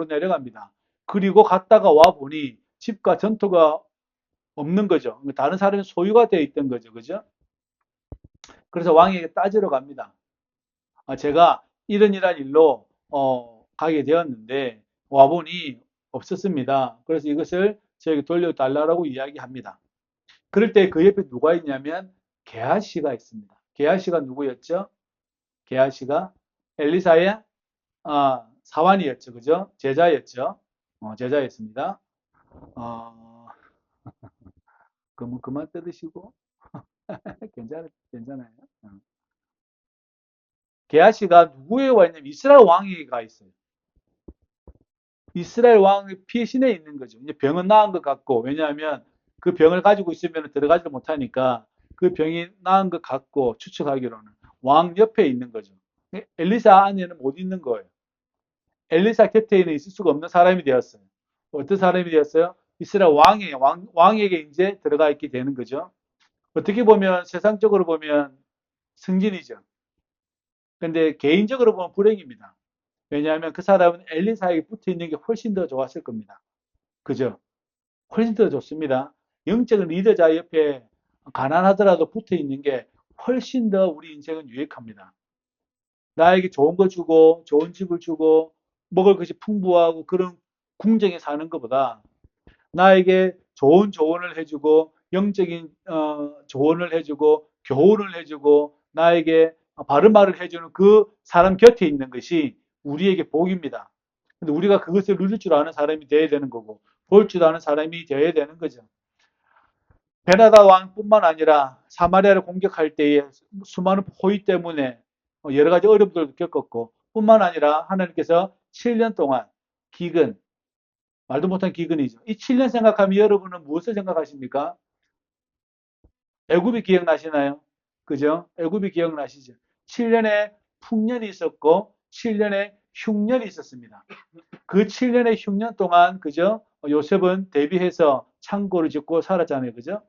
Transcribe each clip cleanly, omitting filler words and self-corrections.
내려갑니다. 그리고 갔다가 와 보니 집과 전토가 없는 거죠. 다른 사람의 소유가 되어 있던 거죠. 그죠? 그래서 왕에게 따지러 갑니다. 제가 이런 일로 가게 되었는데 와보니 없었습니다. 그래서 이것을 저에게 돌려달라고 이야기합니다. 그럴 때 그 옆에 누가 있냐면 게하시가 있습니다. 게하시가 누구였죠? 게하시가 엘리사의 사환이었죠. 그죠? 제자였죠. 제자였습니다. 어, 그만 뜯으시고 괜찮아요. 게하시가 누구에 와 있냐면 이스라엘 왕에게가 있어요. 이스라엘 왕의 피신에 있는 거죠. 이제 병은 나은 것 같고, 왜냐하면 그 병을 가지고 있으면 들어가지도 못하니까 그 병이 나은 것 같고 추측하기로는 왕 옆에 있는 거죠. 엘리사 안에는 못 있는 거예요. 엘리사 곁에는 있을 수가 없는 사람이 되었어요. 어떤 사람이 되었어요? 이스라엘 왕에게 이제 들어가 있게 되는 거죠. 어떻게 보면 세상적으로 보면 승진이죠. 근데 개인적으로 보면 불행입니다. 왜냐하면 그 사람은 엘리사에게 붙어 있는 게 훨씬 더 좋았을 겁니다. 그죠? 훨씬 더 좋습니다. 영적인 리더자 옆에 가난하더라도 붙어 있는 게 훨씬 더 우리 인생은 유익합니다. 나에게 좋은 거 주고, 좋은 집을 주고, 먹을 것이 풍부하고 그런 궁정에 사는 것보다 나에게 좋은 조언을 해주고, 영적인 조언을 해주고, 교훈을 해주고, 나에게 바른 말을 해주는 그 사람 곁에 있는 것이 우리에게 복입니다. 근데 우리가 그것을 누릴 줄 아는 사람이 되어야 되는 거고, 볼 줄 아는 사람이 되어야 되는 거죠. 베나다 왕뿐만 아니라 사마리아를 공격할 때에 수많은 호의 때문에 여러 가지 어려움들도 겪었고, 뿐만 아니라 하나님께서 7년 동안 기근, 말도 못한 기근이죠. 이 7년 생각하면 여러분은 무엇을 생각하십니까? 애굽이 기억나시나요? 그죠? 애굽이 기억나시죠? 7년의 풍년이 있었고 7년의 흉년이 있었습니다. 그 7년의 흉년 동안 그죠? 요셉은 대비해서 창고를 짓고 살았잖아요. 그죠?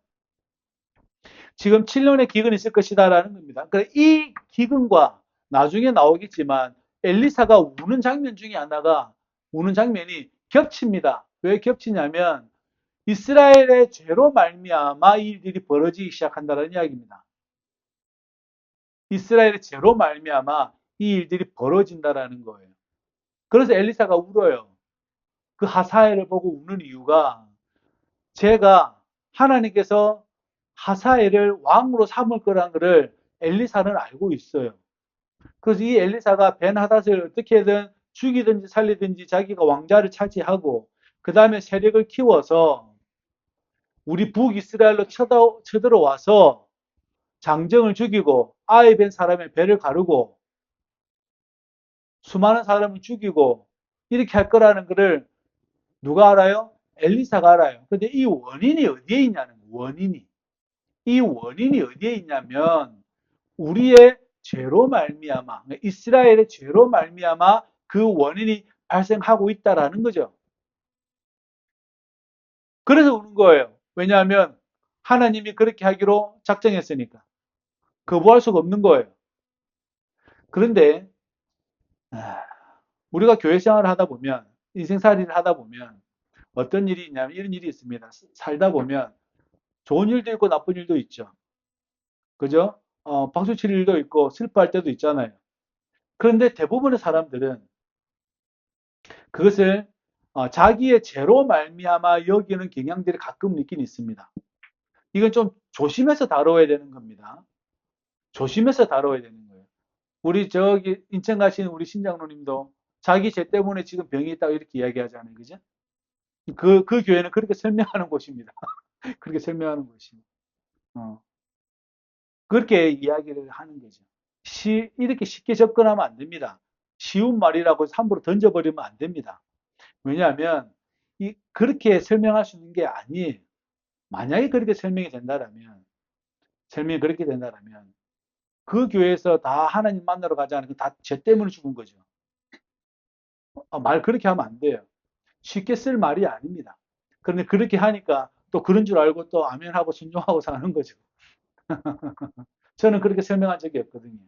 지금 7년의 기근이 있을 것이다라는 겁니다. 그러니까 이 기근과 나중에 나오겠지만 엘리사가 우는 장면 중에 하나가 우는 장면이 겹칩니다. 왜 겹치냐면 이스라엘의 죄로 말미암아 이 일들이 벌어지기 시작한다는 이야기입니다. 이스라엘의 죄로 말미암아 이 일들이 벌어진다라는 거예요. 그래서 엘리사가 울어요. 그 하사엘을 보고 우는 이유가 제가 하나님께서 하사엘을 왕으로 삼을 거라는 것을 엘리사는 알고 있어요. 그래서 이 엘리사가 벤하닷을 어떻게든 죽이든지 살리든지 자기가 왕자를 차지하고 그 다음에 세력을 키워서 우리 북이스라엘로 쳐들어와서 장정을 죽이고 아이 벤 사람의 배를 가르고 수많은 사람을 죽이고 이렇게 할 거라는 것을 누가 알아요? 엘리사가 알아요. 근데 이 원인이 어디에 있냐는 원인이. 이 원인이 어디에 있냐면 우리의 죄로 말미암아 이스라엘의 죄로 말미암아 그 원인이 발생하고 있다라는 거죠. 그래서 우는 거예요. 왜냐하면 하나님이 그렇게 하기로 작정했으니까 거부할 수가 없는 거예요. 그런데 우리가 교회 생활을 하다 보면 인생살이를 하다 보면 어떤 일이 있냐면 이런 일이 있습니다. 살다 보면 좋은 일도 있고 나쁜 일도 있죠. 그죠? 박수 칠 일도 있고 슬퍼할 때도 있잖아요. 그런데 대부분의 사람들은 그것을 자기의 죄로 말미암아 여기는 경향들이 가끔 있긴 있습니다. 이건 좀 조심해서 다뤄야 되는 겁니다. 조심해서 다뤄야 되는 거예요. 우리 저기 인천 가신 우리 신장로님도 자기 죄 때문에 지금 병이 있다고 이렇게 이야기하잖아요. 그죠? 그 교회는 그렇게 설명하는 곳입니다. 그렇게 설명하는 곳이. 어, 그렇게 이야기를 하는 거죠. 이렇게 쉽게 접근하면 안 됩니다. 쉬운 말이라고 함부로 던져버리면 안 됩니다. 왜냐하면 그렇게 설명할 수 있는 게 아니에요. 만약에 그렇게 설명이 그렇게 된다라면 그 교회에서 다 하나님 만나러 가지 않으면 다 죄 때문에 죽은 거죠. 말 그렇게 하면 안 돼요. 쉽게 쓸 말이 아닙니다. 그런데 그렇게 하니까 또 그런 줄 알고 또 아멘하고 순종하고 사는 거죠. 저는 그렇게 설명한 적이 없거든요.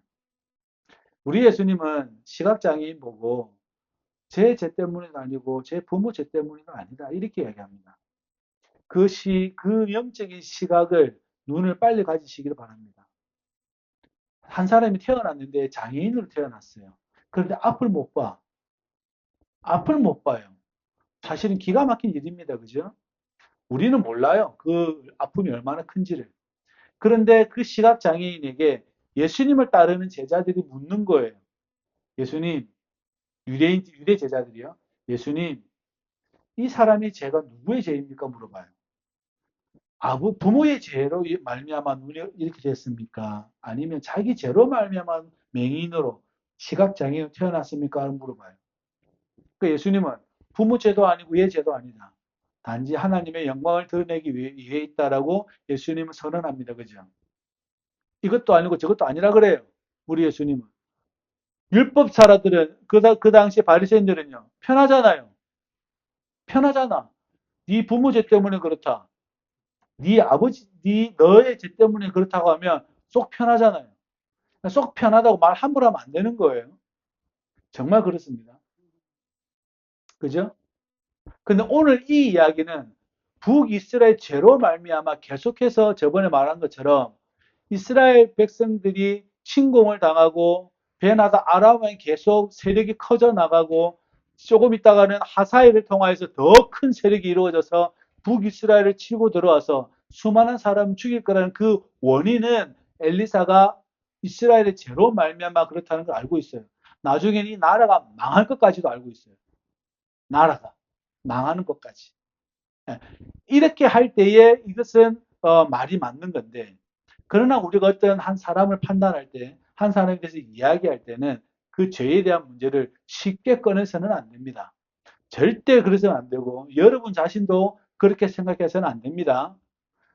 우리 예수님은 시각장애인 보고 제 죄 때문은 아니고 제 부모 죄 때문은 아니다. 이렇게 이야기합니다. 그 영적인 시각을 눈을 빨리 가지시기를 바랍니다. 한 사람이 태어났는데 장애인으로 태어났어요. 그런데 앞을 못 봐. 앞을 못 봐요. 사실은 기가 막힌 일입니다. 그죠? 우리는 몰라요. 그 아픔이 얼마나 큰지를. 그런데 그 시각장애인에게 예수님을 따르는 제자들이 묻는 거예요. 예수님, 유대 제자들이요. 예수님, 이 사람의 죄가 누구의 죄입니까? 물어봐요. 부모의 죄로 말미암아 눈이 이렇게 됐습니까? 아니면 자기 죄로 말미암아 맹인으로 시각장애인으로 태어났습니까? 물어봐요. 그 예수님은 부모 죄도 아니고 얘 죄도 아니다. 단지 하나님의 영광을 드러내기 위해 있다라고 예수님은 선언합니다. 그죠? 이것도 아니고 저것도 아니라 그래요. 우리 예수님은. 율법사라들은 그 당시 바리새인들은요. 편하잖아요. 편하잖아. 네 부모 죄 때문에 그렇다. 네 너의 죄 때문에 그렇다고 하면 속 편하잖아요. 속 편하다고 말 함부로 하면 안 되는 거예요. 정말 그렇습니다. 그죠? 근데 오늘 이 이야기는 북이스라엘 죄로 말미암아 계속해서 저번에 말한 것처럼 이스라엘 백성들이 침공을 당하고 베나다 아람왕이 계속 세력이 커져 나가고 조금 있다가는 하사엘을 통하여서 더 큰 세력이 이루어져서 북이스라엘을 치고 들어와서 수많은 사람 죽일 거라는 그 원인은 엘리사가 이스라엘의 죄로 말미암아 그렇다는 걸 알고 있어요. 나중에는 이 나라가 망할 것까지도 알고 있어요. 나라가 망하는 것까지. 예. 이렇게 할 때에 이것은 말이 맞는 건데 그러나 우리가 어떤 한 사람을 판단할 때, 한 사람에 대해서 이야기할 때는 그 죄에 대한 문제를 쉽게 꺼내서는 안 됩니다. 절대 그래서는 안 되고 여러분 자신도 그렇게 생각해서는 안 됩니다.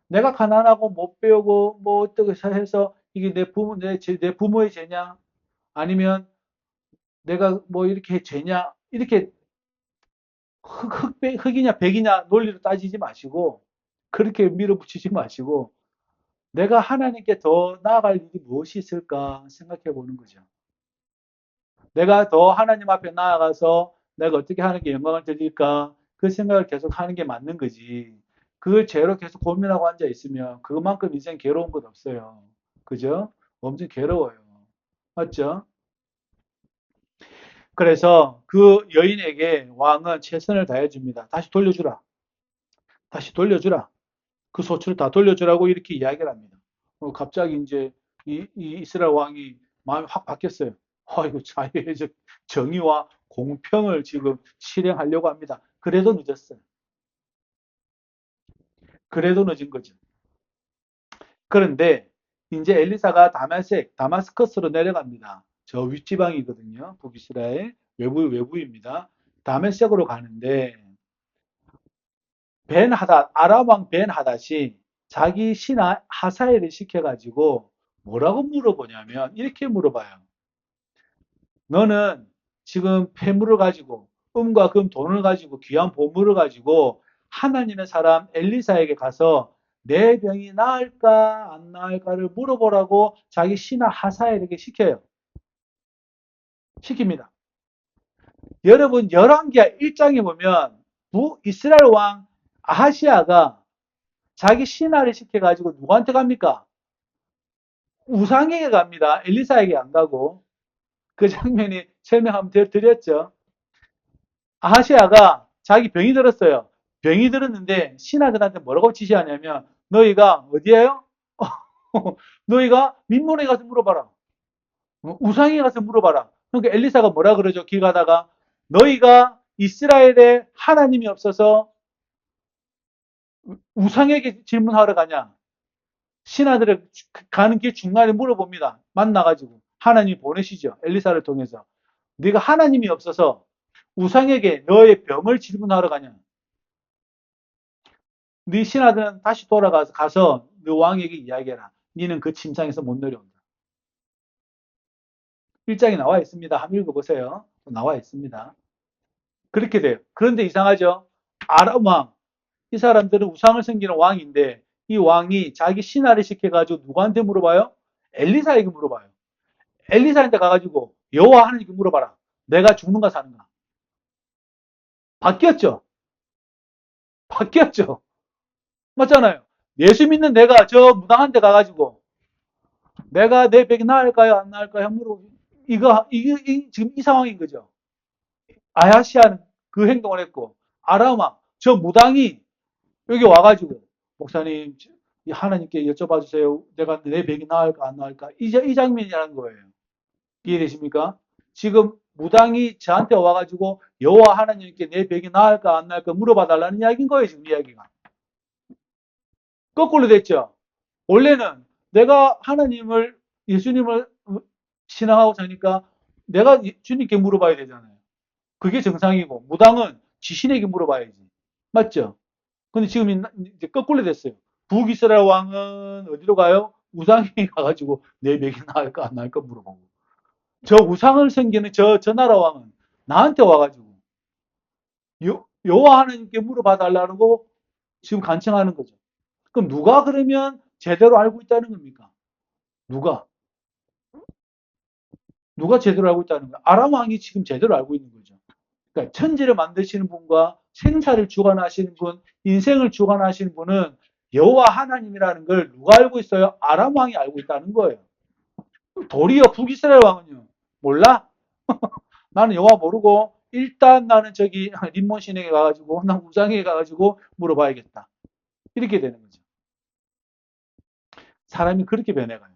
내가 가난하고 못 배우고 뭐 어떻게 해서 이게 내 부모의 죄냐? 아니면 내가 뭐 이렇게 죄냐? 이렇게 흑이냐 백이냐 논리로 따지지 마시고 그렇게 밀어붙이지 마시고 내가 하나님께 더 나아갈 일이 무엇이 있을까 생각해 보는 거죠. 내가 더 하나님 앞에 나아가서 내가 어떻게 하나님께 영광을 드릴까 그 생각을 계속 하는 게 맞는 거지. 그걸 죄로 계속 고민하고 앉아 있으면 그만큼 인생 괴로운 것 없어요. 그죠? 엄청 괴로워요. 맞죠? 그래서 그 여인에게 왕은 최선을 다해 줍니다. 다시 돌려주라. 다시 돌려주라. 그 소출을 다 돌려주라고 이렇게 이야기를 합니다. 갑자기 이제 이 이스라엘 왕이 마음이 확 바뀌었어요. 이거 자유의적 정의와 공평을 지금 실행하려고 합니다. 그래도 늦었어요. 그래도 늦은 거죠. 그런데 이제 엘리사가 다마스커스로 내려갑니다. 저 윗지방이거든요. 북이스라엘 외부입니다. 다메섹으로 가는데 아람 왕 벤 하닷이 자기 신하 하사엘을 시켜가지고 뭐라고 물어보냐면 이렇게 물어봐요. 너는 지금 폐물을 가지고 음과 금 돈을 가지고 귀한 보물을 가지고 하나님의 사람 엘리사에게 가서 내 병이 나을까 안 나을까를 물어보라고 자기 신하 하사엘에게 시킵니다. 여러분 열왕기하 1장에 보면 이스라엘 왕 아하시아가 자기 신하를 시켜가지고 누구한테 갑니까? 우상에게 갑니다. 엘리사에게 안 가고. 그 장면이 설명 한번 드렸죠. 아하시아가 자기 병이 들었어요. 병이 들었는데 신하들한테 뭐라고 지시하냐면 너희가 어디에요? 너희가 민문에 가서 물어봐라. 우상에 가서 물어봐라. 그러니까 엘리사가 뭐라 그러죠? 길 가다가 너희가 이스라엘에 하나님이 없어서 우상에게 질문하러 가냐? 신하들을 가는 길 중간에 물어봅니다. 만나가지고 하나님이 보내시죠. 엘리사를 통해서. 네가 하나님이 없어서 우상에게 너의 병을 질문하러 가냐? 네 신하들은 다시 돌아가서 너 왕에게 이야기해라. 너는 그 침상에서 못 내려온다. 일장에 나와 있습니다. 한번 읽어보세요. 나와 있습니다. 그렇게 돼요. 그런데 이상하죠? 아람 왕. 이 사람들은 우상을 섬기는 왕인데 이 왕이 자기 신하를 시켜가지고 누구한테 물어봐요? 엘리사에게 물어봐요. 엘리사한테 가가지고 여호와 하나님께 물어봐라. 내가 죽는가 사는가? 바뀌었죠. 바뀌었죠. 맞잖아요. 예수 믿는 내가 저 무당한 데 가가지고 내가 내 백이 나을까요? 안 나을까요? 물어보고 이게 지금 이 상황인 거죠. 아야시아는 그 행동을 했고 아라마 저 무당이 여기 와가지고 목사님 하나님께 여쭤봐 주세요. 내가 내 백이 나을까 안 나을까? 이 장면이라는 거예요. 이해되십니까? 지금 무당이 저한테 와가지고 여호와 하나님께 내 백이 나을까 안 나을까 물어봐 달라는 이야기인 거예요. 지금 이야기가. 거꾸로 됐죠. 원래는 내가 하나님을 예수님을 신앙하고 사니까 내가 주님께 물어봐야 되잖아요. 그게 정상이고 무당은 지신에게 물어봐야지. 맞죠? 근데 지금 이제 거꾸로 됐어요. 북이스라엘 왕은 어디로 가요? 우상에 가가지고 내 맥이 나을까 안 나을까 물어보고. 저 우상을 섬기는 저 나라 왕은 나한테 와가지고 여호와 하나님께 물어봐 달라고 지금 간청하는 거죠. 그럼 누가 그러면 제대로 알고 있다는 겁니까? 누가? 누가 제대로 알고 있다는 거야? 아람 왕이 지금 제대로 알고 있는 거죠. 그러니까 천지를 만드시는 분과 생사를 주관하시는 분, 인생을 주관하시는 분은 여호와 하나님이라는 걸 누가 알고 있어요? 아람 왕이 알고 있다는 거예요. 도리어 북이스라엘 왕은요. 몰라? 나는 여호와 모르고 일단 나는 저기 림몬 신에게 가가지고 나 우상에게 가가지고 물어봐야겠다. 이렇게 되는 거죠. 사람이 그렇게 변해가요.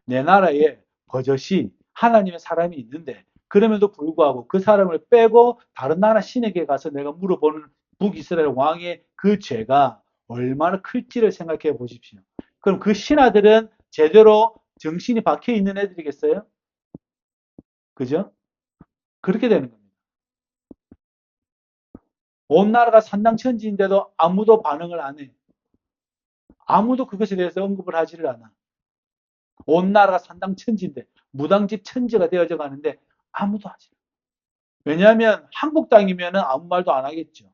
내 나라에 버젓이 하나님의 사람이 있는데 그럼에도 불구하고 그 사람을 빼고 다른 나라 신에게 가서 내가 물어보는 북이스라엘 왕의 그 죄가 얼마나 클지를 생각해 보십시오. 그럼 그 신하들은 제대로 정신이 박혀 있는 애들이겠어요? 그죠? 그렇게 되는 겁니다. 온 나라가 산당천지인데도 아무도 반응을 안 해. 아무도 그것에 대해서 언급을 하지를 않아. 온 나라가 산당천지인데 무당집 천지가 되어져 가는데 아무도 하지. 왜냐하면 한국 땅이면 아무 말도 안 하겠죠.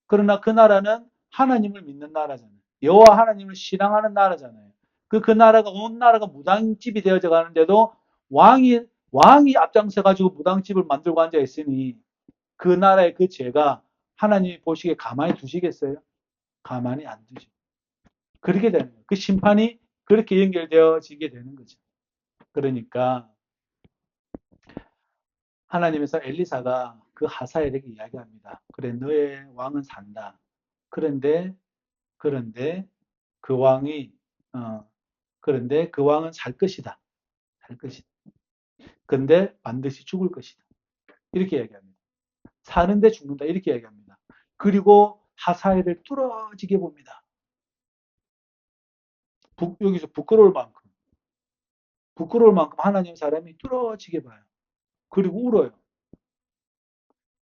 그러나 그 나라는 하나님을 믿는 나라잖아요. 여호와 하나님을 신앙하는 나라잖아요. 그 나라가 온 나라가 무당집이 되어져 가는데도 왕이 앞장서 가지고 무당집을 만들고 앉아 있으니 그 나라의 그 죄가 하나님이 보시기에 가만히 두시겠어요? 가만히 안 두죠. 그렇게 되는 거예요. 그 심판이 그렇게 연결되어지게 되는 거죠. 그러니까 하나님에서 엘리사가 그 하사엘에게 이야기합니다. 그래, 너의 왕은 산다. 그런데 그 왕이 어, 그런데 그 왕은 살 것이다. 살 것이다. 근데 반드시 죽을 것이다. 이렇게 이야기합니다. 사는데 죽는다. 이렇게 이야기합니다. 그리고 하사엘을 뚫어지게 봅니다. 여기서 부끄러울 만큼 하나님 사람이 뚫어지게 봐요. 그리고 울어요.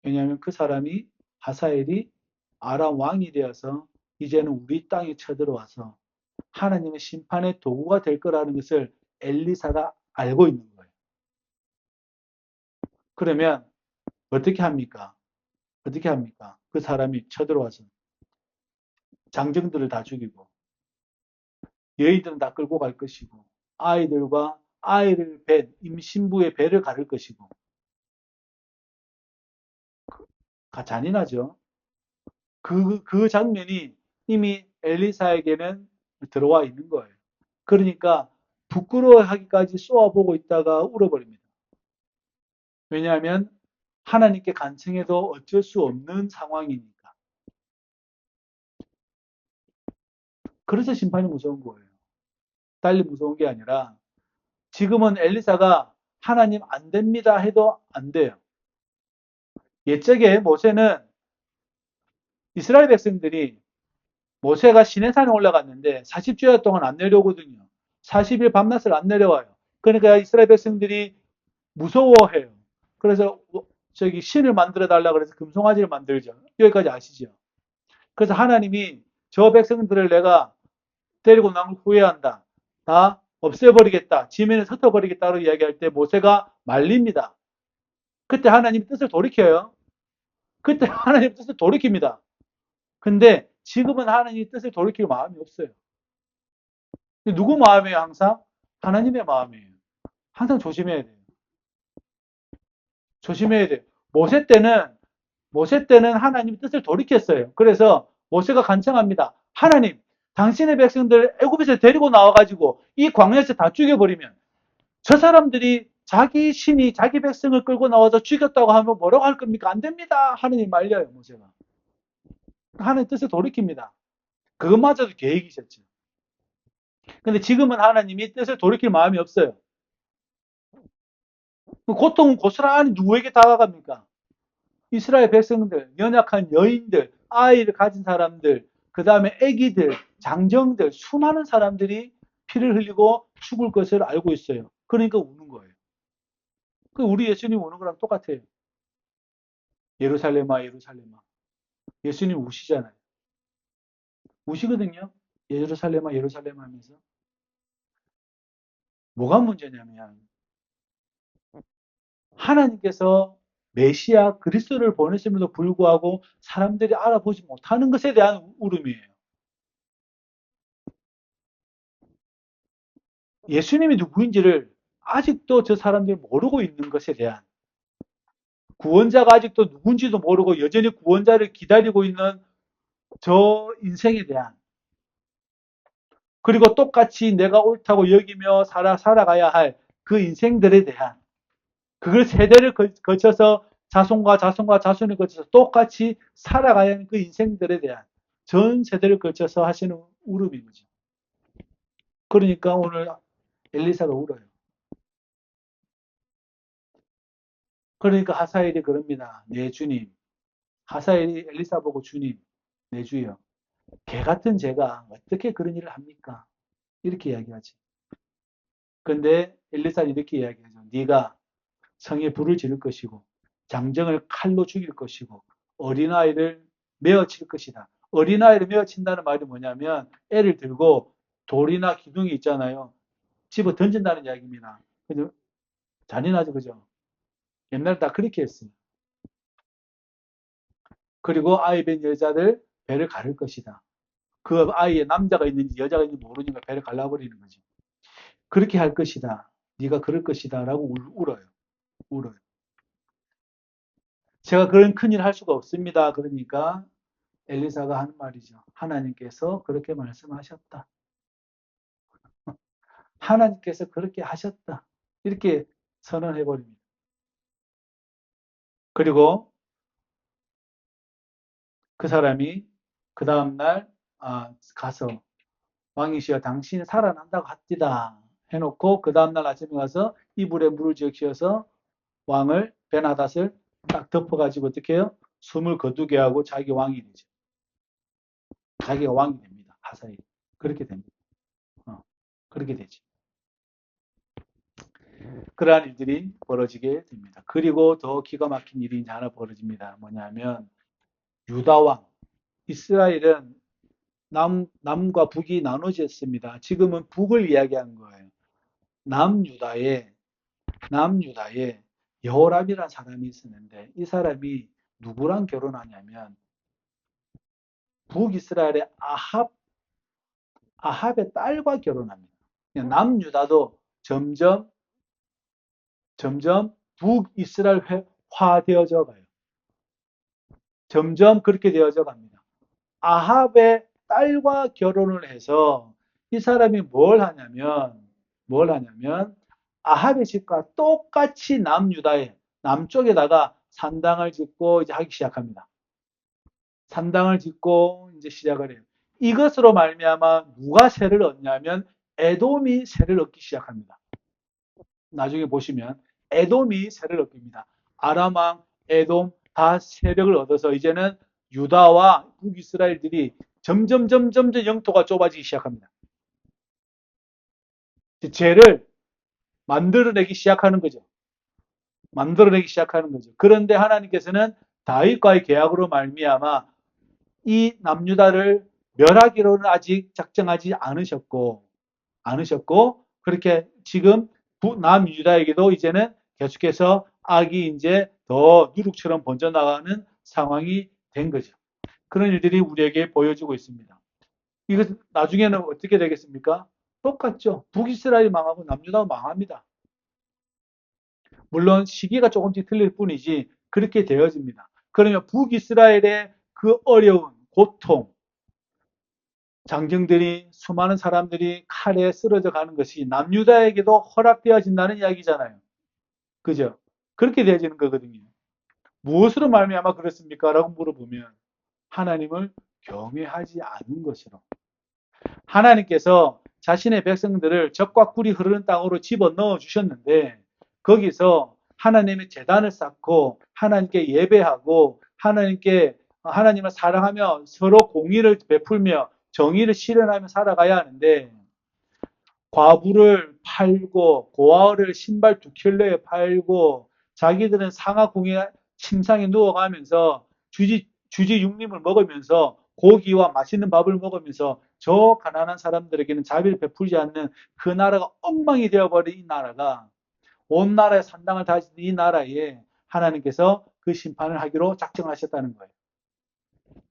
왜냐하면 그 사람이 하사엘이 아람 왕이 되어서 이제는 우리 땅에 쳐들어와서 하나님의 심판의 도구가 될 거라는 것을 엘리사가 알고 있는 거예요. 그러면 어떻게 합니까? 어떻게 합니까? 그 사람이 쳐들어와서 장정들을 다 죽이고 여인들은 다 끌고 갈 것이고 아이들과 아이를 뱃 임신부의 배를 가를 것이고 잔인하죠. 그 장면이 이미 엘리사에게는 들어와 있는 거예요. 그러니까 부끄러워하기까지 쏘아보고 있다가 울어버립니다. 왜냐하면 하나님께 간청해도 어쩔 수 없는 상황이니까. 그래서 심판이 무서운 거예요. 달리 무서운 게 아니라 지금은 엘리사가 하나님 안 됩니다 해도 안 돼요. 옛적에 모세는 이스라엘 백성들이 모세가 시내산에 올라갔는데 40주야 동안 안 내려오거든요. 40일 밤낮을 안 내려와요. 그러니까 이스라엘 백성들이 무서워해요. 그래서 저기 신을 만들어 달라 그래서 금송아지를 만들죠. 여기까지 아시죠? 그래서 하나님이 저 백성들을 내가 데리고 나온 후회한다. 다 없애버리겠다. 지면에 흩어버리겠다고 이야기할 때 모세가 말립니다. 그때 하나님 뜻을 돌이켜요. 그때 하나님 뜻을 돌이킵니다. 근데 지금은 하나님 뜻을 돌이킬 마음이 없어요. 누구 마음이에요, 항상? 하나님의 마음이에요. 항상 조심해야 돼요. 조심해야 돼요. 모세 때는 모세 때는 하나님의 뜻을 돌이켰어요. 그래서 모세가 간청합니다. 하나님, 당신의 백성들 애굽에서 데리고 나와가지고 이 광야에서 다 죽여버리면 저 사람들이 자기 신이 자기 백성을 끌고 나와서 죽였다고 하면 뭐라고 할 겁니까? 안 됩니다. 하나님 말려요, 모세가. 하나님 뜻을 돌이킵니다. 그것마저도 계획이셨죠. 근데 지금은 하나님이 뜻을 돌이킬 마음이 없어요. 그 고통은 고스란히 누구에게 다가갑니까? 이스라엘 백성들, 연약한 여인들, 아이를 가진 사람들, 그 다음에 아기들, 장정들, 수많은 사람들이 피를 흘리고 죽을 것을 알고 있어요. 그러니까 우는 거예요. 그 우리 예수님 우는 거랑 똑같아요. 예루살렘아, 예루살렘아. 예수님 우시잖아요. 우시거든요. 예루살렘아, 예루살렘아 하면서. 뭐가 문제냐면 하나님께서 메시아 그리스도를 보내심에도 불구하고 사람들이 알아보지 못하는 것에 대한 울음이에요. 예수님이 누구인지를 아직도 저 사람들이 모르고 있는 것에 대한, 구원자가 아직도 누군지도 모르고 여전히 구원자를 기다리고 있는 저 인생에 대한, 그리고 똑같이 내가 옳다고 여기며 살아가야 할 그 인생들에 대한, 그걸 세대를 거쳐서 자손과 자손과 자손을 거쳐서 똑같이 살아가야 하는 그 인생들에 대한 전 세대를 거쳐서 하시는 울음인 거죠. 그러니까 오늘 엘리사가 울어요. 그러니까 하사엘이 그럽니다. 네 주님. 하사엘이 엘리사 보고 주님, 내 주여. 개 같은 제가 어떻게 그런 일을 합니까? 이렇게 이야기하지. 근데 엘리사는 이렇게 이야기하죠. 네가 성에 불을 지를 것이고 장정을 칼로 죽일 것이고 어린아이를 메어칠 것이다. 어린아이를 메어친다는 말이 뭐냐면 애를 들고 돌이나 기둥이 있잖아요. 집어 던진다는 이야기입니다. 그죠? 잔인하죠, 그죠? 옛날에 다 그렇게 했어요. 그리고 아이 벤 여자들 배를 가를 것이다. 그 아이에 남자가 있는지 여자가 있는지 모르니까 배를 갈라버리는 거지. 그렇게 할 것이다. 네가 그럴 것이다. 라고 울어요. 울어요. 제가 그런 큰일 할 수가 없습니다. 그러니까 엘리사가 하는 말이죠. 하나님께서 그렇게 말씀하셨다. 하나님께서 그렇게 하셨다. 이렇게 선언해버립니다. 그리고 그 사람이 그 다음날 가서 왕이시여 당신이 살아난다고 합디다 해놓고 그 다음날 아침에 가서 이불에 물을 적셔서 왕을 베나닷을 딱 덮어가지고 어떻게 해요? 숨을 거두게 하고 자기 왕이 되죠. 자기가 왕이 됩니다. 하사엘이. 그렇게 됩니다. 그렇게 되죠. 그러한 일들이 벌어지게 됩니다. 그리고 더 기가 막힌 일이 이제 하나 벌어집니다. 뭐냐면 유다 왕, 이스라엘은 남과 북이 나눠졌습니다. 지금은 북을 이야기하는 거예요. 남유다에 여호람이라는 사람이 있었는데 이 사람이 누구랑 결혼하냐면 북이스라엘의 아합의 딸과 결혼합니다. 남유다도 점점 북이스라엘화 되어져 가요. 점점 그렇게 되어져 갑니다. 아합의 딸과 결혼을 해서 이 사람이 뭘 하냐면 아합의 집과 똑같이 남유다의 남쪽에다가 산당을 짓고 이제 하기 시작합니다. 산당을 짓고 이제 시작을 해요. 이것으로 말미암아 누가 세를 얻냐면 에돔이 세를 얻기 시작합니다. 나중에 보시면 에돔이 세를 얻습니다. 아람 왕, 에돔 다 세력을 얻어서 이제는 유다와 북이스라엘들이 점점 영토가 좁아지기 시작합니다. 죄를 만들어내기 시작하는 거죠. 그런데 하나님께서는 다윗과의 계약으로 말미암아 이 남유다를 멸하기로는 아직 작정하지 않으셨고 그렇게 지금 남유다에게도 이제는 계속해서 악이 이제 더 누룩처럼 번져나가는 상황이 된 거죠. 그런 일들이 우리에게 보여지고 있습니다. 이것 나중에는 어떻게 되겠습니까? 똑같죠. 북이스라엘이 망하고 남유다가 망합니다. 물론 시기가 조금씩 틀릴 뿐이지 그렇게 되어집니다. 그러면 북이스라엘의 그 어려운 고통, 장정들이 수많은 사람들이 칼에 쓰러져 가는 것이 남유다에게도 허락되어진다는 이야기잖아요. 그죠? 그렇게 되어지는 거거든요. 무엇으로 말미암아 그렇습니까? 라고 물어보면 하나님을 경외하지 않은 것으로. 하나님께서 자신의 백성들을 적과 꿀이 흐르는 땅으로 집어넣어 주셨는데 거기서 하나님의 제단을 쌓고 하나님께 예배하고 하나님을 사랑하며 서로 공의를 베풀며 정의를 실현하며 살아가야 하는데 과부를 팔고 고아를 신발 두 켤레에 팔고 자기들은 상하 공의 침상에 누워가면서 주지 육림을 먹으면서 고기와 맛있는 밥을 먹으면서 저 가난한 사람들에게는 자비를 베풀지 않는 그 나라가 엉망이 되어버린 이 나라가 온 나라에 산당을 다진 이 나라에 하나님께서 그 심판을 하기로 작정하셨다는 거예요.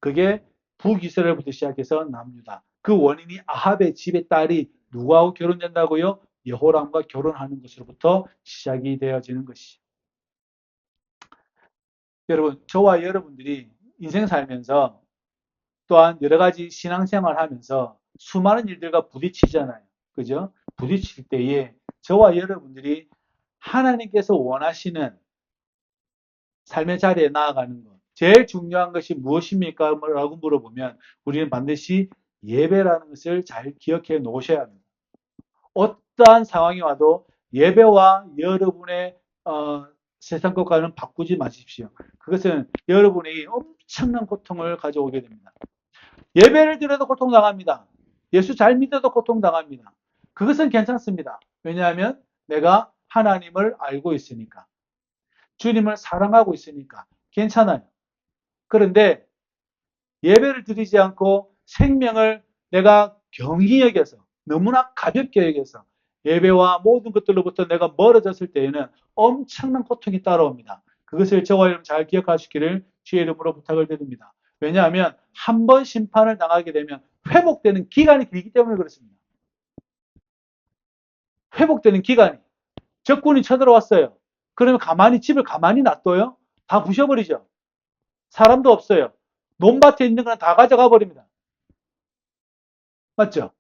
그게 북이스라엘부터 시작해서 남유다. 그 원인이 아합의 집의 딸이 누구하고 결혼된다고요? 여호람과 결혼하는 것으로부터 시작이 되어지는 것이죠. 여러분, 저와 여러분들이 인생 살면서 또한 여러 가지 신앙생활 하면서 수많은 일들과 부딪히잖아요. 그죠? 부딪힐 때에 저와 여러분들이 하나님께서 원하시는 삶의 자리에 나아가는 것. 제일 중요한 것이 무엇입니까? 라고 물어보면 우리는 반드시 예배라는 것을 잘 기억해 놓으셔야 합니다. 어떠한 상황이 와도 예배와 여러분의 세상 것과는 바꾸지 마십시오. 그것은 여러분에게 엄청난 고통을 가져오게 됩니다. 예배를 드려도 고통당합니다. 예수 잘 믿어도 고통당합니다. 그것은 괜찮습니다. 왜냐하면 내가 하나님을 알고 있으니까. 주님을 사랑하고 있으니까 괜찮아요. 그런데 예배를 드리지 않고 생명을 내가 경히 여겨서 너무나 가볍게 여겨서 예배와 모든 것들로부터 내가 멀어졌을 때에는 엄청난 고통이 따라옵니다. 그것을 저와 여러분 잘 기억하시기를 주의 이름으로 부탁을 드립니다. 왜냐하면 한 번 심판을 당하게 되면 회복되는 기간이 길기 때문에 그렇습니다. 회복되는 기간이. 적군이 쳐들어왔어요. 그러면 집을 가만히 놔둬요? 다 부셔버리죠. 사람도 없어요. 논밭에 있는 건 다 가져가 버립니다. 맞죠?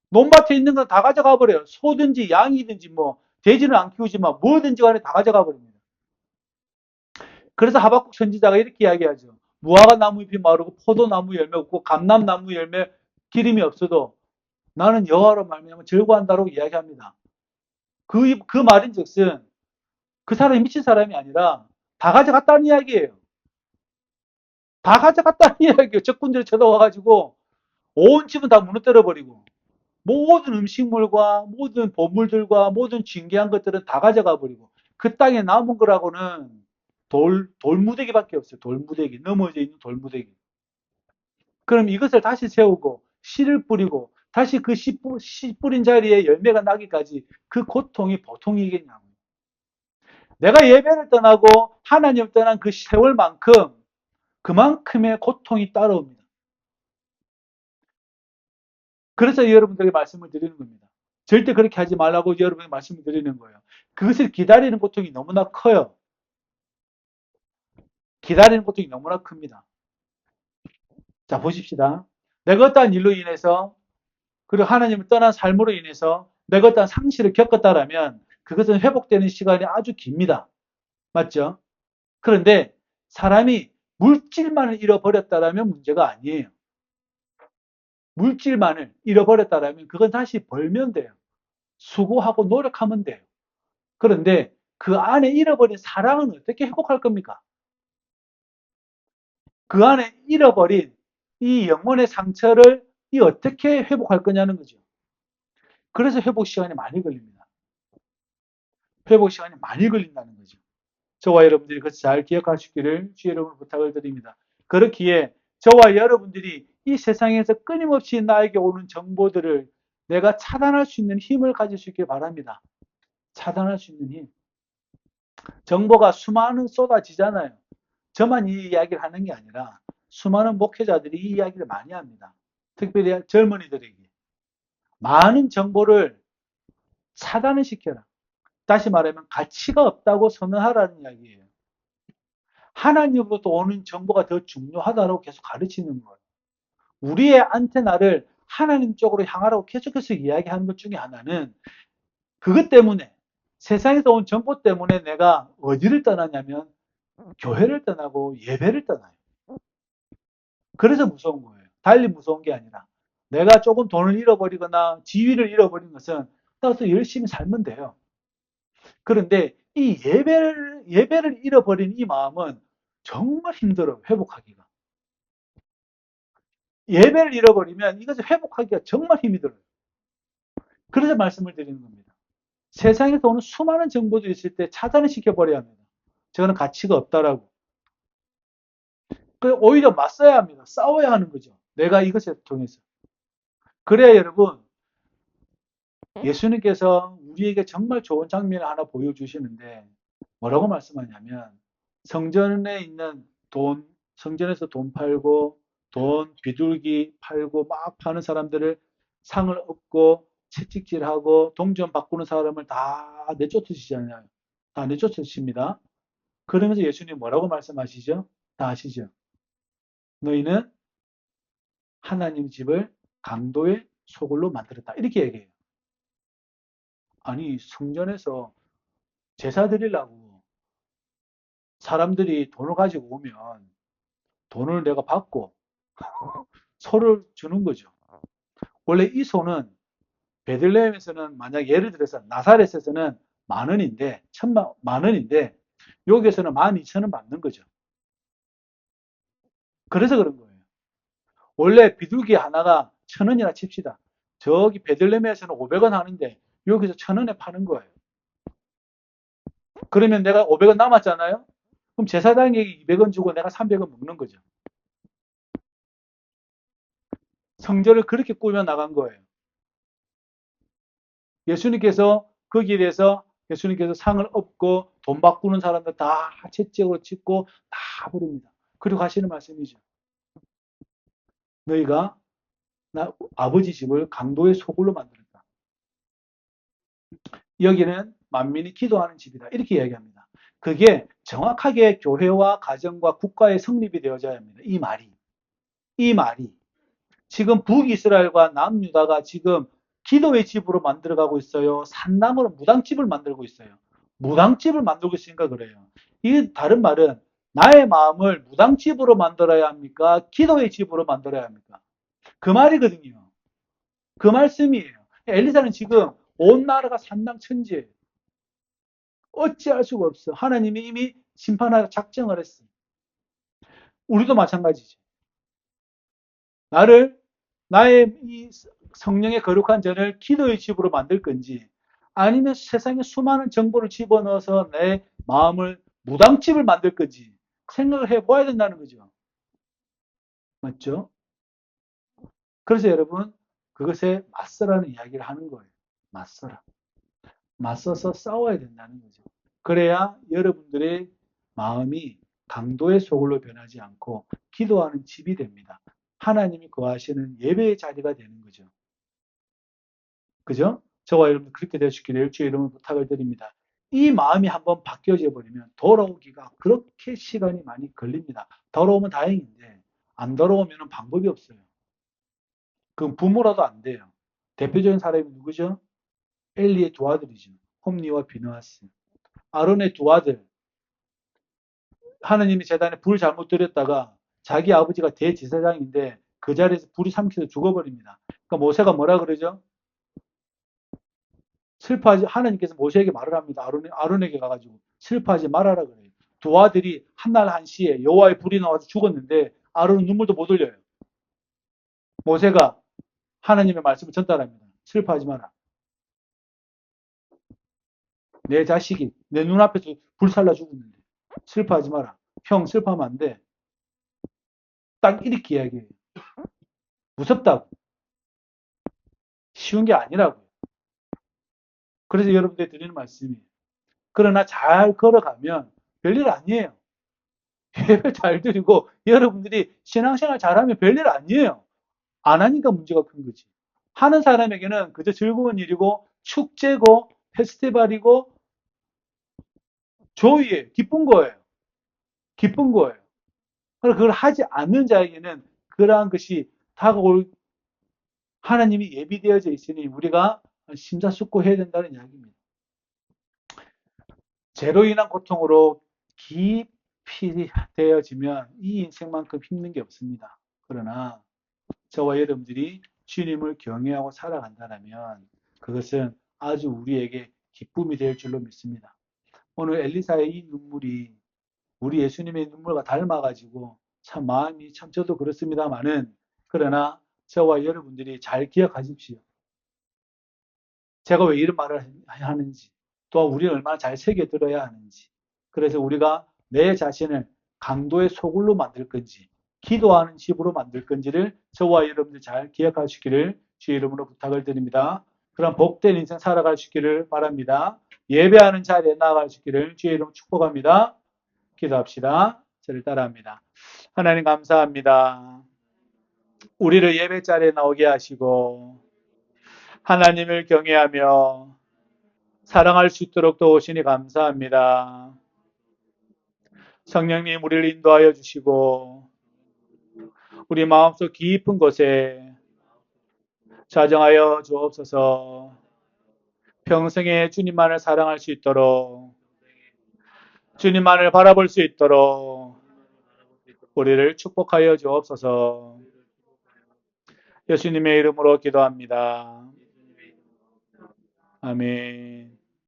논밭에 있는 건 다 가져가 버려요. 소든지 양이든지 뭐 돼지는 안 키우지만 뭐든지 간에 다 가져가 버립니다. 그래서 하박국 선지자가 이렇게 이야기하죠. 무화과 나무 잎이 마르고 포도나무 열매 없고 감람나무 열매 기름이 없어도 나는 여호와로 말미암아 즐거워한다라고 이야기합니다. 그 말인즉슨 그 사람이 미친 사람이 아니라 다 가져갔다는 이야기예요. 다 가져갔다는 이야기예요. 적군들이 쳐들어와가지고 온 집은 다 무너뜨려 버리고 모든 음식물과 모든 보물들과 모든 진귀한 것들은 다 가져가 버리고 그 땅에 남은 거라고는 돌무대기밖에 없어요. 돌무대기. 넘어져 있는 돌무대기. 그럼 이것을 다시 세우고 씨를 뿌리고 다시 그 씨 뿌린 자리에 열매가 나기까지 그 고통이 보통이겠냐고요. 내가 예배를 떠나고 하나님을 떠난 그 세월만큼 그만큼의 고통이 따라옵니다. 그래서 여러분들에게 말씀을 드리는 겁니다. 절대 그렇게 하지 말라고 여러분에게 말씀을 드리는 거예요. 그것을 기다리는 고통이 너무나 커요. 기다리는 고통이 너무나 큽니다. 자, 보십시다. 내가 어떠한 일로 인해서, 그리고 하나님을 떠난 삶으로 인해서 내가 어떠한 상실을 겪었다라면 그것은 회복되는 시간이 아주 깁니다. 맞죠? 그런데 사람이 물질만을 잃어버렸다라면 문제가 아니에요. 물질만을 잃어버렸다라면 그건 다시 벌면 돼요. 수고하고 노력하면 돼요. 그런데 그 안에 잃어버린 사랑은 어떻게 회복할 겁니까? 그 안에 잃어버린 이 영혼의 상처를 어떻게 회복할 거냐는 거죠. 그래서 회복 시간이 많이 걸립니다. 회복 시간이 많이 걸린다는 거죠. 저와 여러분들이 그것을 잘 기억하시기를 주의 이름으로 부탁을 드립니다. 그렇기에 저와 여러분들이 이 세상에서 끊임없이 나에게 오는 정보들을 내가 차단할 수 있는 힘을 가질 수 있길 바랍니다. 차단할 수 있는 힘. 정보가 수많은 쏟아지잖아요. 저만 이 이야기를 하는 게 아니라 수많은 목회자들이 이 이야기를 많이 합니다. 특별히 젊은이들에게. 많은 정보를 차단을 시켜라. 다시 말하면 가치가 없다고 선언하라는 이야기예요. 하나님으로부터 오는 정보가 더 중요하다고 계속 가르치는 거예요. 우리의 안테나를 하나님 쪽으로 향하라고 계속해서 이야기하는 것 중에 하나는 그것 때문에 세상에서 온 정보 때문에 내가 어디를 떠나냐면 교회를 떠나고 예배를 떠나요. 그래서 무서운 거예요. 달리 무서운 게 아니라 내가 조금 돈을 잃어버리거나 지위를 잃어버린 것은 따라서 열심히 살면 돼요. 그런데 이 예배를 잃어버린 이 마음은 정말 힘들어요. 회복하기가. 예배를 잃어버리면 이것을 회복하기가 정말 힘이 들어요. 그래서 말씀을 드리는 겁니다. 세상에서 오는 수많은 정보도 있을 때 차단을 시켜버려야 합니다. 저거는 가치가 없다라고. 오히려 맞서야 합니다. 싸워야 하는 거죠. 내가 이것을 통해서. 그래야 여러분, 예수님께서 우리에게 정말 좋은 장면을 하나 보여주시는데 뭐라고 말씀하냐면 성전에 있는 돈, 성전에서 돈 팔고 돈 비둘기 팔고 막 파는 사람들을 상을 얻고 채찍질하고 동전 바꾸는 사람을 다 내쫓으시잖아요. 다 내쫓으십니다. 그러면서 예수님 뭐라고 말씀하시죠? 다 아시죠? 너희는 하나님 집을 강도의 소굴로 만들었다. 이렇게 얘기해요. 아니 성전에서 제사 드리려고 사람들이 돈을 가지고 오면 돈을 내가 받고 소를 주는 거죠. 원래 이 소는 베들레헴에서는 만약 예를 들어서 나사렛에서는 만 원인데 만 원인데 여기에서는 12,000원 받는 거죠. 그래서 그런 거예요. 원래 비둘기 하나가 1,000원이라 칩시다. 저기 베들레헴에서는 500원 하는데 여기서 1,000원에 파는 거예요. 그러면 내가 500원 남았잖아요. 그럼 제사장에게 200원 주고 내가 300원 먹는 거죠. 성전을 그렇게 꾸며 나간 거예요. 예수님께서 거기에 대해서 예수님께서 상을 얻고 돈 바꾸는 사람들 다 채찍으로 찢고 다 버립니다. 그리고 하시는 말씀이죠. 너희가 아버지 집을 강도의 소굴로 만들었다. 여기는 만민이 기도하는 집이다. 이렇게 이야기합니다. 그게 정확하게 교회와 가정과 국가의 성립이 되어져야 합니다. 이 말이 지금 북이스라엘과 남유다가 지금 기도의 집으로 만들어가고 있어요. 산당으로 무당집을 만들고 있어요. 무당집을 만들고 있으니까 그래요. 이 다른 말은 나의 마음을 무당집으로 만들어야 합니까? 기도의 집으로 만들어야 합니까? 그 말이거든요. 그 말씀이에요. 엘리사는 지금 온 나라가 산당천지예요. 어찌할 수가 없어. 하나님이 이미 심판하라 작정을 했어. 우리도 마찬가지죠. 나의 이 성령의 거룩한 전을 기도의 집으로 만들 건지 아니면 세상에 수많은 정보를 집어넣어서 내 마음을 무당집을 만들 건지 생각을 해봐야 된다는 거죠. 맞죠? 그래서 여러분 그것에 맞서라는 이야기를 하는 거예요. 맞서라. 맞서서 싸워야 된다는 거죠. 그래야 여러분들의 마음이 강도의 소굴로 변하지 않고 기도하는 집이 됩니다. 하나님이 거하시는 예배의 자리가 되는 거죠. 그죠? 저와 여러분 그렇게 되시기를 일주의 이름으로 부탁을 드립니다. 이 마음이 한번 바뀌어져 버리면 돌아오기가 그렇게 시간이 많이 걸립니다. 돌아오면 다행인데 안 돌아오면 방법이 없어요. 그럼 부모라도 안 돼요. 대표적인 사람이 누구죠? 엘리의 두 아들이죠. 홈리와 비느하스. 아론의 두 아들. 하느님이 제단에 불 잘못 들였다가 자기 아버지가 대제사장인데 그 자리에서 불이 삼켜서 죽어버립니다. 그러니까 모세가 뭐라 그러죠? 슬퍼하지, 하나님께서 모세에게 말을 합니다. 아론에게 가가지고 슬퍼하지 말아라 그래요. 두 아들이 한날 한시에 여호와의 불이 나와서 죽었는데 아론은 눈물도 못 흘려요. 모세가 하나님의 말씀을 전달합니다. 슬퍼하지 마라. 내 자식이 내 눈앞에서 불살라 죽었는데 슬퍼하지 마라. 형 슬퍼하면 안 돼. 딱 이렇게 이야기해요. 무섭다고. 쉬운 게 아니라고요. 그래서 여러분들이 드리는 말씀이에요. 그러나 잘 걸어가면 별일 아니에요. 예배 잘 드리고 여러분들이 신앙생활 잘하면 별일 아니에요. 안 하니까 문제가 큰 거지. 하는 사람에게는 그저 즐거운 일이고 축제고 페스티벌이고 조이에 기쁜 거예요. 기쁜 거예요. 그걸 하지 않는 자에게는 그러한 것이 다가올 하나님이 예비되어져 있으니 우리가 심사숙고해야 된다는 이야기입니다. 죄로 인한 고통으로 깊이 되어지면 이 인생만큼 힘든 게 없습니다. 그러나 저와 여러분들이 주님을 경외하고 살아간다면 그것은 아주 우리에게 기쁨이 될 줄로 믿습니다. 오늘 엘리사의 이 눈물이 우리 예수님의 눈물과 닮아가지고 참 마음이 참 저도 그렇습니다만은 그러나 저와 여러분들이 잘 기억하십시오. 제가 왜 이런 말을 하는지, 또 우리는 얼마나 잘 새겨들어야 하는지. 그래서 우리가 내 자신을 강도의 소굴로 만들 건지, 기도하는 집으로 만들 건지를 저와 여러분들 잘 기억하시기를 주의 이름으로 부탁을 드립니다. 그럼 복된 인생 살아가시기를 바랍니다. 예배하는 자리에 나아가시기를 주의 이름 축복합니다. 기도합시다. 저를 따라합니다. 하나님 감사합니다. 우리를 예배 자리에 나오게 하시고 하나님을 경외하며 사랑할 수 있도록 도우시니 감사합니다. 성령님 우리를 인도하여 주시고 우리 마음속 깊은 곳에 자정하여 주옵소서. 평생에 주님만을 사랑할 수 있도록 주님만을 바라볼 수 있도록 우리를 축복하여 주옵소서. 예수님의 이름으로 기도합니다. 아멘.